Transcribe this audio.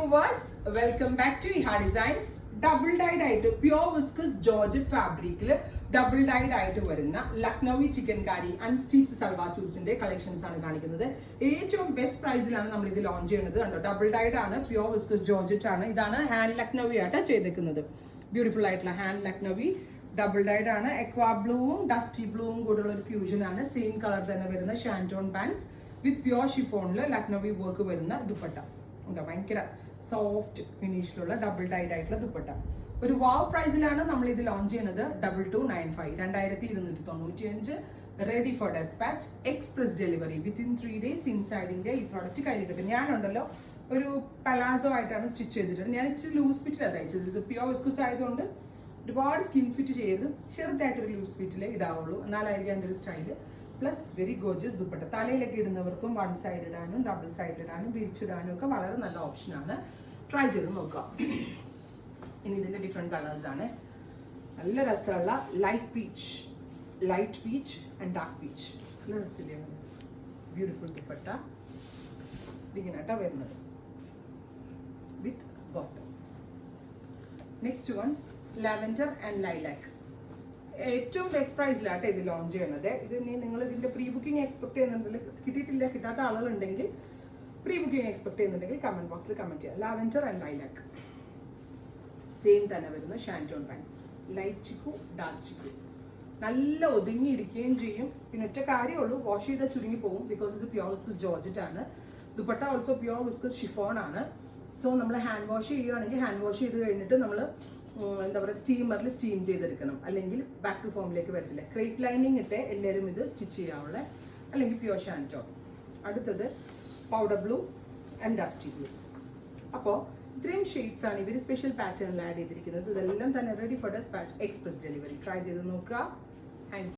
viewers, welcome back to Iha Designs. Double dyed ആയിട്ട് pure viscose georgette ഫാബ്രിക്കിൽ double dyed ആയിട്ട് വരുന്ന Lucknowi chikankari unstitch salwar സ്യൂട്ട്സിന്റെ കളക്ഷൻസ് ആണ് കാണിക്കുന്നത്. ഏറ്റവും ബെസ്റ്റ് പ്രൈസിലാണ് നമ്മൾ ഇത് ലോഞ്ച് ചെയ്യുന്നത്. കണ്ടോ, ഡബിൾ ഡൈഡ് ആണ്, പ്യോർ വിസ്കസ് ജോർജറ്റ് ആണ്. ഇതാണ് ഹാൻഡ് ലക്നൌവി ആയിട്ട് ചെയ്തേക്കുന്നത്. ബ്യൂട്ടിഫുൾ ആയിട്ടുള്ള ഹാൻഡ് ലക്നൌവി ഡബിൾ ഡൈഡ് ആണ്. എക്വാ ബ്ലൂവും ഡസ്റ്റി ബ്ലൂവും കൂടെയുള്ള ഒരു ഫ്യൂഷൻ ആണ്. സെയിം കളർ തന്നെ വരുന്ന ഷാൻറ്റോൺ പാൻസ് വിത്ത് പ്യോർ ഷിഫോണിൽ ലക്നൌവി വർക്ക് വരുന്ന ദുപ്പട്ട ഉണ്ടോ. ഭയങ്കര സോഫ്റ്റ് ഫിനിഷിലുള്ള ഡബിൾ ഡൈഡ് ആയിട്ടുള്ള ദുപ്പട്ട. ഒരു വാവ് പ്രൈസിലാണ് നമ്മൾ ഇത് ലോഞ്ച് ചെയ്യുന്നത്. 2295 2295 ready for despatch, express delivery within 3 days ഇൻസൈഡിന്റെ ഈ പ്രോഡക്റ്റ് കയ്യിലിട്ട്. ഞാനുണ്ടല്ലോ ഒരു പലാസോ ആയിട്ടാണ് സ്റ്റിച്ച് ചെയ്തിട്ടുള്ളത്. ഞാൻ ഇച്ചിരി ലൂസ് ഫിറ്റിലാണ് തയ്ച്ചത്. ഇത് പ്യോർ വിസ്കസ് ആയതുകൊണ്ട് ഒരുപാട് സ്കിൻ ഫിറ്റ് ചെയ്ത് ചെറുതായിട്ടൊരു ലൂസ് ഫിറ്റിലേ ഇടാവുള്ളൂ, എന്നാലായിരിക്കും എൻ്റെ ഒരു style. Plus very gorgeous dupatta. തലയിലൊക്കെ ഇടുന്നവർക്കും വൺ സൈഡ് ഇടാനും ഡബിൾ സൈഡ് ഇടാനും വിരിച്ചിടാനും ഒക്കെ വളരെ നല്ല ഓപ്ഷനാണ്. ട്രൈ ചെയ്ത് നോക്കാം. ഇനി ഇതിൻ്റെ ഡിഫറെൻറ്റ് കളേഴ്സാണ്. നല്ല രസമുള്ള light peach and dark peach. നല്ല രസമില്ലേ? ബ്യൂട്ടിഫുൾ ദുപ്പട്ട ഇതിങ്ങനെയാട്ടാ വരുന്നത് വിത്ത് bottom. Next one lavender and lilac. ഏറ്റവും ബെസ്റ്റ് പ്രൈസിലാട്ടെ ഇത് ലോഞ്ച് ചെയ്യുന്നത്. ഇത് നിങ്ങൾ ഇതിന്റെ പ്രീ ബുക്കിംഗ് എക്സ്പെക്ട് ചെയ്യുന്നുണ്ടെങ്കിൽ, കിട്ടിയിട്ടില്ല, കിട്ടാത്ത ആളുകളുണ്ടെങ്കിൽ പ്രീ ബുക്കിംഗ് എക്സ്പെക്ട് ചെയ്യുന്നുണ്ടെങ്കിൽ കമന്റ് ബോക്സിൽ കമന്റ് ചെയ്യാം. ലാവെൻഡർ ആൻഡ് ലൈലാക്ക് സെയിം തന്നെ വരുന്ന shantoon pants. Light chikoo, dark chikoo. നല്ല ഒതുങ്ങിയിരിക്കുകയും ചെയ്യും. പിന്നെ ഒറ്റ കാര്യമുള്ളൂ, വാഷ് ചെയ്താൽ ചുരുങ്ങി പോകും. ബിക്കോസ് ഇത് പ്യോർ വിസ്കസ് ജോർജറ്റ് ആണ്. Dupatta also pure viscous chiffon ആണ്. സോ നമ്മൾ ഹാൻഡ് വാഷ് ചെയ്യുകയാണെങ്കിൽ ഹാൻഡ് വാഷ് ചെയ്ത് കഴിഞ്ഞിട്ട് നമ്മൾ എന്താ പറയുക, സ്റ്റീമറിൽ സ്റ്റീം ചെയ്തെടുക്കണം. അല്ലെങ്കിൽ ബാക്ക് ടു ഫോമിലേക്ക് വരത്തില്ല. ക്രേപ്പ് ലൈനിങ് ഇട്ടേ എല്ലാവരും ഇത് സ്റ്റിച്ച് ചെയ്യാവുള്ള, അല്ലെങ്കിൽ പ്യോർ ഷാൻറ്റോൺ. അടുത്തത് powder blue and dusty blue. അപ്പോൾ ഇത്രയും ഷെയ്ഡ്സ് ആണ് ഇവർ സ്പെഷ്യൽ പാറ്റേണിൽ ആഡ് ചെയ്തിരിക്കുന്നത്. ഇതെല്ലാം തന്നെ ready for despatch, express delivery. Try ചെയ്ത് നോക്കുക. Thank U.